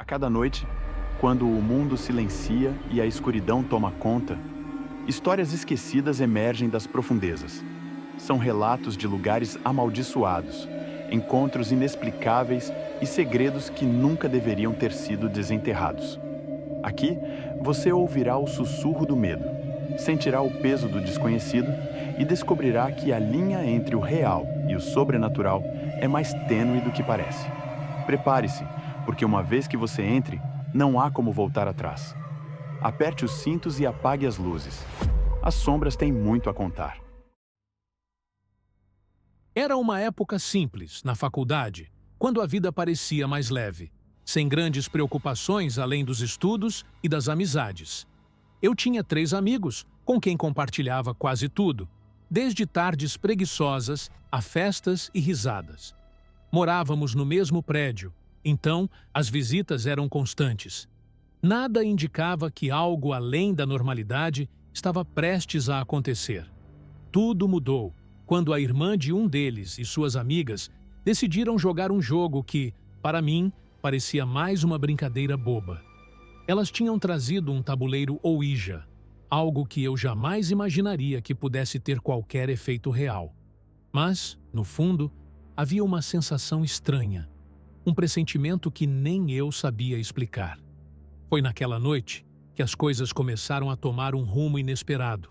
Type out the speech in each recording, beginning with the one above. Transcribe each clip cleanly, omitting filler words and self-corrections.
cada noite, quando o mundo silencia e a escuridão toma conta, histórias esquecidas emergem das profundezas. São relatos de lugares amaldiçoados, encontros inexplicáveis e segredos que nunca deveriam ter sido desenterrados. Aqui, você ouvirá o sussurro do medo, sentirá o peso do desconhecido e descobrirá que a linha entre o real e o sobrenatural é mais tênue do que parece. Prepare-se, porque uma vez que você entre, não há como voltar atrás. Aperte os cintos e apague as luzes. As sombras têm muito a contar. Era uma época simples, na faculdade, quando a vida parecia mais leve, sem grandes preocupações além dos estudos e das amizades. Eu tinha 3 amigos, com quem compartilhava quase tudo, desde tardes preguiçosas a festas e risadas. Morávamos no mesmo prédio, então as visitas eram constantes. Nada indicava que algo além da normalidade estava prestes a acontecer. Tudo mudou quando a irmã de um deles e suas amigas decidiram jogar um jogo que, para mim, parecia mais uma brincadeira boba. Elas tinham trazido um tabuleiro Ouija, algo que eu jamais imaginaria que pudesse ter qualquer efeito real. Mas, no fundo, havia uma sensação estranha, um pressentimento que nem eu sabia explicar. Foi naquela noite que as coisas começaram a tomar um rumo inesperado.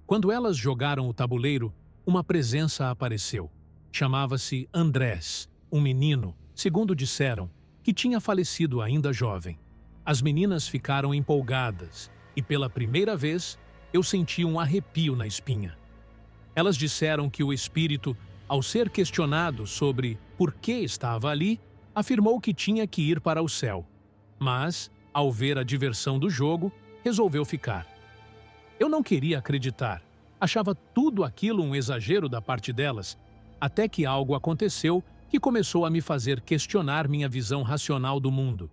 Quando elas jogaram o tabuleiro, uma presença apareceu. Chamava-se Andrés, um menino, segundo disseram, que tinha falecido ainda jovem. As meninas ficaram empolgadas e, pela primeira vez, eu senti um arrepio na espinha. Elas disseram que o espírito, ao ser questionado sobre por que estava ali, afirmou que tinha que ir para o céu. Mas, ao ver a diversão do jogo, resolveu ficar. Eu não queria acreditar. Achava tudo aquilo um exagero da parte delas, até que algo aconteceu que começou a me fazer questionar minha visão racional do mundo.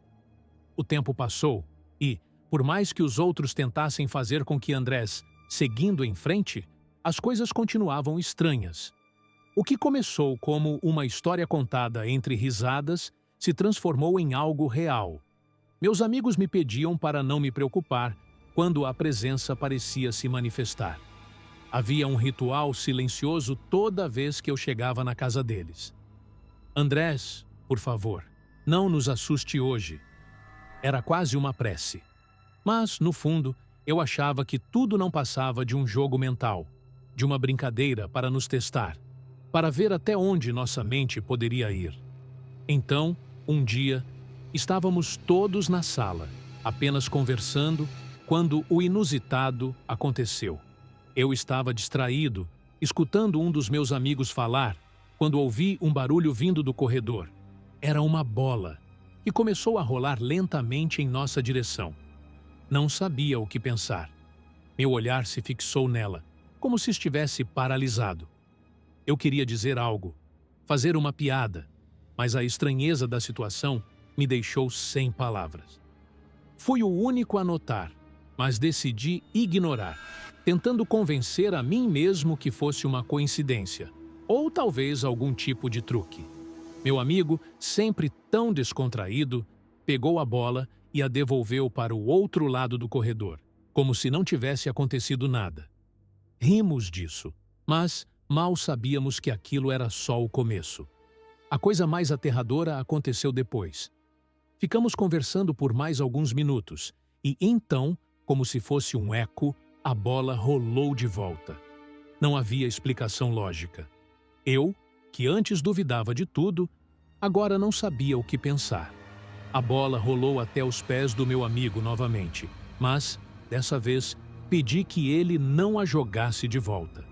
O tempo passou e, por mais que os outros tentassem fazer com que Andrés, seguindo em frente, as coisas continuavam estranhas. O que começou como uma história contada entre risadas se transformou em algo real. Meus amigos me pediam para não me preocupar quando a presença parecia se manifestar. Havia um ritual silencioso toda vez que eu chegava na casa deles. Andrés, por favor, não nos assuste hoje. Era quase uma prece. Mas, no fundo, eu achava que tudo não passava de um jogo mental, de uma brincadeira para nos testar, para ver até onde nossa mente poderia ir. Então, um dia, estávamos todos na sala, apenas conversando, quando o inusitado aconteceu. Eu estava distraído, escutando um dos meus amigos falar, quando ouvi um barulho vindo do corredor. Era uma bola, que começou a rolar lentamente em nossa direção. Não sabia o que pensar. Meu olhar se fixou nela, como se estivesse paralisado. Eu queria dizer algo, fazer uma piada, mas a estranheza da situação me deixou sem palavras. Fui o único a notar, mas decidi ignorar, tentando convencer a mim mesmo que fosse uma coincidência, ou talvez algum tipo de truque. Meu amigo, sempre tão descontraído, pegou a bola e a devolveu para o outro lado do corredor, como se não tivesse acontecido nada. Rimos disso, mas mal sabíamos que aquilo era só o começo. A coisa mais aterradora aconteceu depois. Ficamos conversando por mais alguns minutos e então, como se fosse um eco, a bola rolou de volta. Não havia explicação lógica. Eu, que antes duvidava de tudo, agora não sabia o que pensar. A bola rolou até os pés do meu amigo novamente, mas, dessa vez, pedi que ele não a jogasse de volta.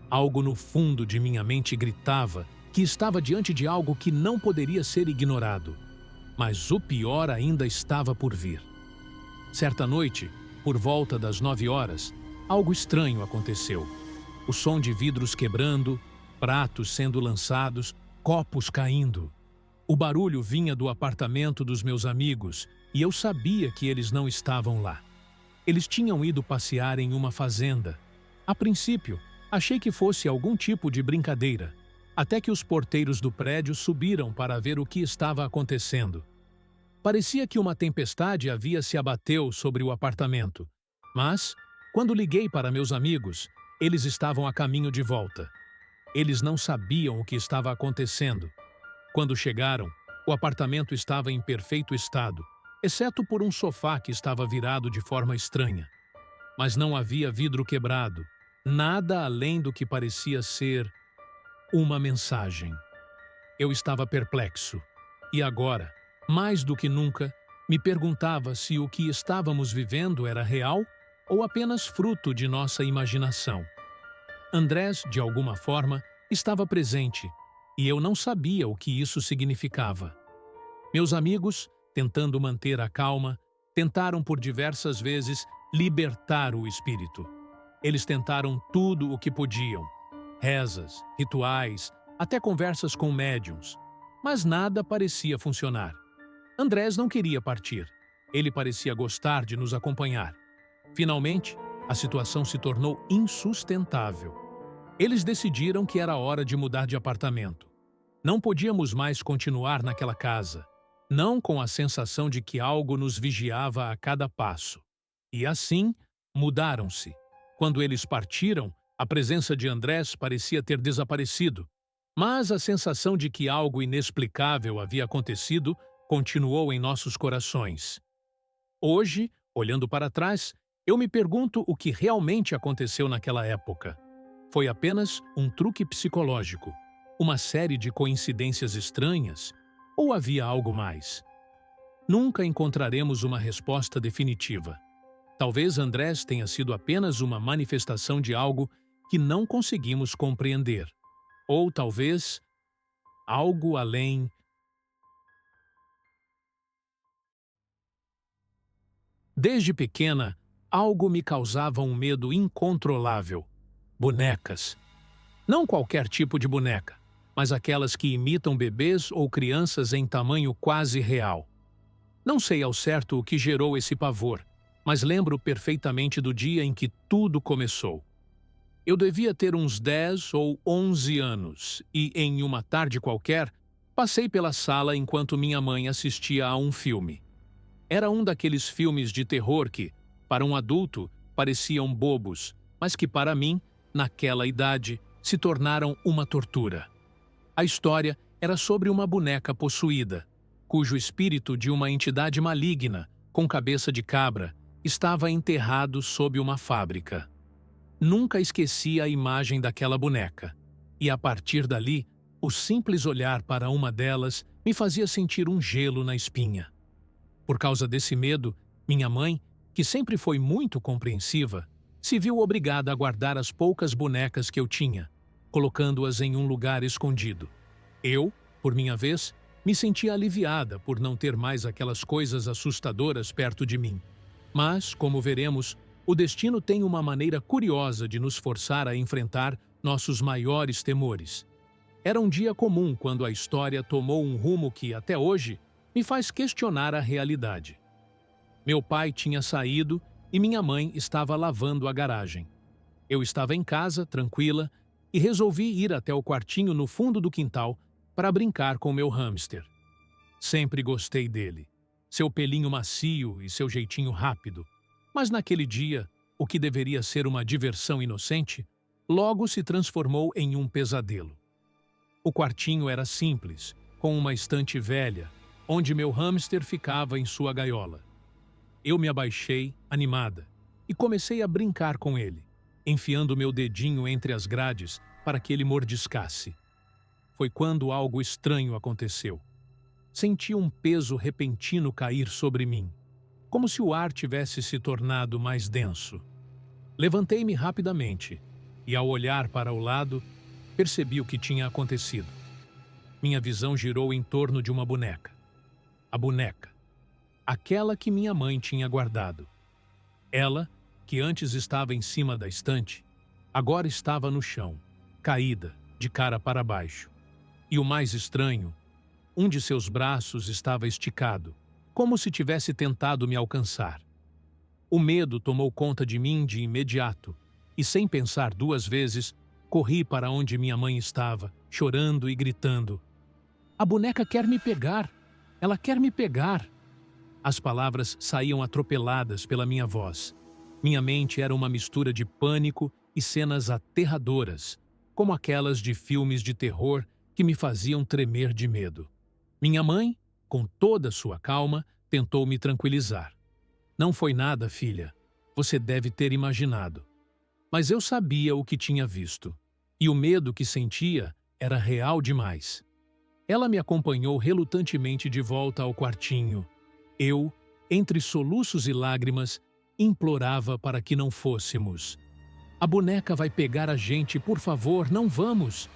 Algo no fundo de minha mente gritava que estava diante de algo que não poderia ser ignorado. Mas o pior ainda estava por vir. Certa noite, por volta das 9 horas, algo estranho aconteceu. O som de vidros quebrando, pratos sendo lançados, copos caindo. O barulho vinha do apartamento dos meus amigos e eu sabia que eles não estavam lá. Eles tinham ido passear em uma fazenda. A princípio, achei que fosse algum tipo de brincadeira, até que os porteiros do prédio subiram para ver o que estava acontecendo. Parecia que uma tempestade havia se abateu sobre o apartamento. Mas, quando liguei para meus amigos, eles estavam a caminho de volta. Eles não sabiam o que estava acontecendo. Quando chegaram, o apartamento estava em perfeito estado, exceto por um sofá que estava virado de forma estranha. Mas não havia vidro quebrado, nada além do que parecia ser uma mensagem. Eu estava perplexo. E agora, mais do que nunca, me perguntava se o que estávamos vivendo era real ou apenas fruto de nossa imaginação. Andrés, de alguma forma, estava presente, e eu não sabia o que isso significava. Meus amigos, tentando manter a calma, tentaram por diversas vezes libertar o espírito. Eles tentaram tudo o que podiam: rezas, rituais, até conversas com médiuns. Mas nada parecia funcionar. Andrés não queria partir. Ele parecia gostar de nos acompanhar. Finalmente, a situação se tornou insustentável. Eles decidiram que era hora de mudar de apartamento. Não podíamos mais continuar naquela casa, não com a sensação de que algo nos vigiava a cada passo. E assim, mudaram-se. Quando eles partiram, a presença de Andrés parecia ter desaparecido, mas a sensação de que algo inexplicável havia acontecido continuou em nossos corações. Hoje, olhando para trás, eu me pergunto o que realmente aconteceu naquela época. Foi apenas um truque psicológico, uma série de coincidências estranhas, ou havia algo mais? Nunca encontraremos uma resposta definitiva. Talvez Andrés tenha sido apenas uma manifestação de algo que não conseguimos compreender. Ou talvez algo além. Desde pequena, algo me causava um medo incontrolável. Bonecas. Não qualquer tipo de boneca, mas aquelas que imitam bebês ou crianças em tamanho quase real. Não sei ao certo o que gerou esse pavor, mas lembro perfeitamente do dia em que tudo começou. Eu devia ter uns 10 ou 11 anos e, em uma tarde qualquer, passei pela sala enquanto minha mãe assistia a um filme. Era um daqueles filmes de terror que, para um adulto, pareciam bobos, mas que para mim, naquela idade, se tornaram uma tortura. A história era sobre uma boneca possuída, cujo espírito de uma entidade maligna, com cabeça de cabra, estava enterrado sob uma fábrica. Nunca esqueci a imagem daquela boneca, e a partir dali, o simples olhar para uma delas me fazia sentir um gelo na espinha. Por causa desse medo, minha mãe, que sempre foi muito compreensiva, se viu obrigada a guardar as poucas bonecas que eu tinha, colocando-as em um lugar escondido. Eu, por minha vez, me sentia aliviada por não ter mais aquelas coisas assustadoras perto de mim. Mas, como veremos, o destino tem uma maneira curiosa de nos forçar a enfrentar nossos maiores temores. Era um dia comum quando a história tomou um rumo que, até hoje, me faz questionar a realidade. Meu pai tinha saído e minha mãe estava lavando a garagem. Eu estava em casa, tranquila, e resolvi ir até o quartinho no fundo do quintal para brincar com meu hamster. Sempre gostei dele, seu pelinho macio e seu jeitinho rápido. Mas naquele dia, o que deveria ser uma diversão inocente, logo se transformou em um pesadelo. O quartinho era simples, com uma estante velha, onde meu hamster ficava em sua gaiola. Eu me abaixei, animada, e comecei a brincar com ele, enfiando meu dedinho entre as grades para que ele mordiscasse. Foi quando algo estranho aconteceu. Senti um peso repentino cair sobre mim, como se o ar tivesse se tornado mais denso. Levantei-me rapidamente e, ao olhar para o lado, percebi o que tinha acontecido. Minha visão girou em torno de uma boneca. A boneca. Aquela que minha mãe tinha guardado. Ela, que antes estava em cima da estante, agora estava no chão, caída, de cara para baixo. E o mais estranho, um de seus braços estava esticado, como se tivesse tentado me alcançar. O medo tomou conta de mim de imediato, e sem pensar duas vezes, corri para onde minha mãe estava, chorando e gritando. A boneca quer me pegar! Ela quer me pegar! As palavras saíam atropeladas pela minha voz. Minha mente era uma mistura de pânico e cenas aterradoras, como aquelas de filmes de terror que me faziam tremer de medo. Minha mãe, com toda sua calma, tentou me tranquilizar. Não foi nada, filha. Você deve ter imaginado. Mas eu sabia o que tinha visto. E o medo que sentia era real demais. Ela me acompanhou relutantemente de volta ao quartinho. Eu, entre soluços e lágrimas, implorava para que não fôssemos. A boneca vai pegar a gente, por favor, não vamos.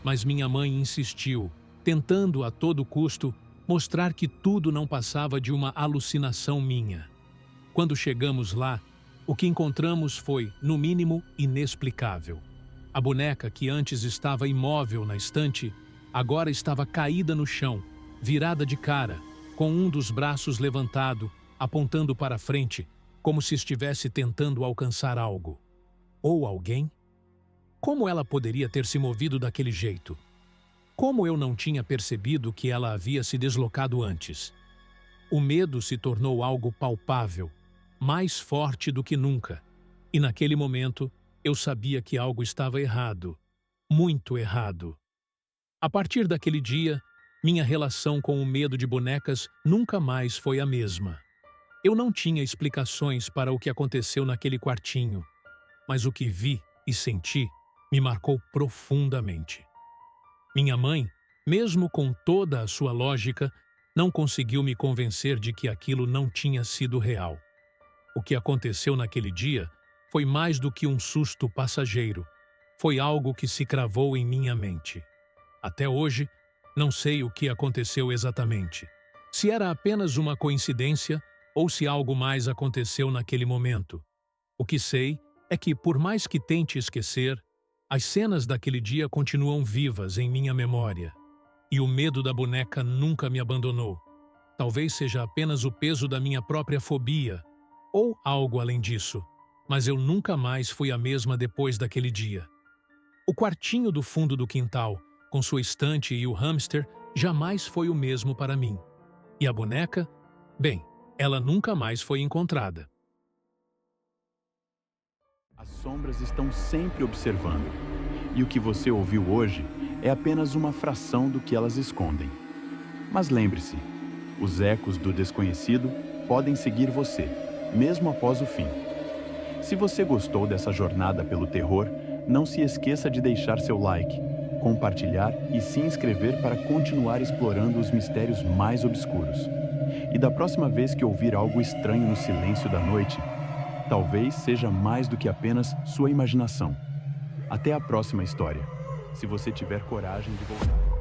Mas minha mãe insistiu, tentando a todo custo mostrar que tudo não passava de uma alucinação minha. Quando chegamos lá, o que encontramos foi, no mínimo, inexplicável. A boneca, que antes estava imóvel na estante, agora estava caída no chão, virada de cara, com um dos braços levantado, apontando para frente, como se estivesse tentando alcançar algo. Ou alguém? Como ela poderia ter se movido daquele jeito? Como eu não tinha percebido que ela havia se deslocado antes? O medo se tornou algo palpável, mais forte do que nunca. E naquele momento, eu sabia que algo estava errado. Muito errado. A partir daquele dia, minha relação com o medo de bonecas nunca mais foi a mesma. Eu não tinha explicações para o que aconteceu naquele quartinho, mas o que vi e senti me marcou profundamente. Minha mãe, mesmo com toda a sua lógica, não conseguiu me convencer de que aquilo não tinha sido real. O que aconteceu naquele dia foi mais do que um susto passageiro. Foi algo que se cravou em minha mente. Até hoje, não sei o que aconteceu exatamente. Se era apenas uma coincidência ou se algo mais aconteceu naquele momento. O que sei é que, por mais que tente esquecer, as cenas daquele dia continuam vivas em minha memória. E o medo da boneca nunca me abandonou. Talvez seja apenas o peso da minha própria fobia, ou algo além disso, mas eu nunca mais fui a mesma depois daquele dia. O quartinho do fundo do quintal, com sua estante e o hamster, jamais foi o mesmo para mim. E a boneca? Bem, ela nunca mais foi encontrada. As sombras estão sempre observando, e o que você ouviu hoje é apenas uma fração do que elas escondem. Mas lembre-se, os ecos do desconhecido podem seguir você, mesmo após o fim. Se você gostou dessa jornada pelo terror, não se esqueça de deixar seu like, compartilhar e se inscrever para continuar explorando os mistérios mais obscuros. E da próxima vez que ouvir algo estranho no silêncio da noite, talvez seja mais do que apenas sua imaginação. Até a próxima história, se você tiver coragem de voltar.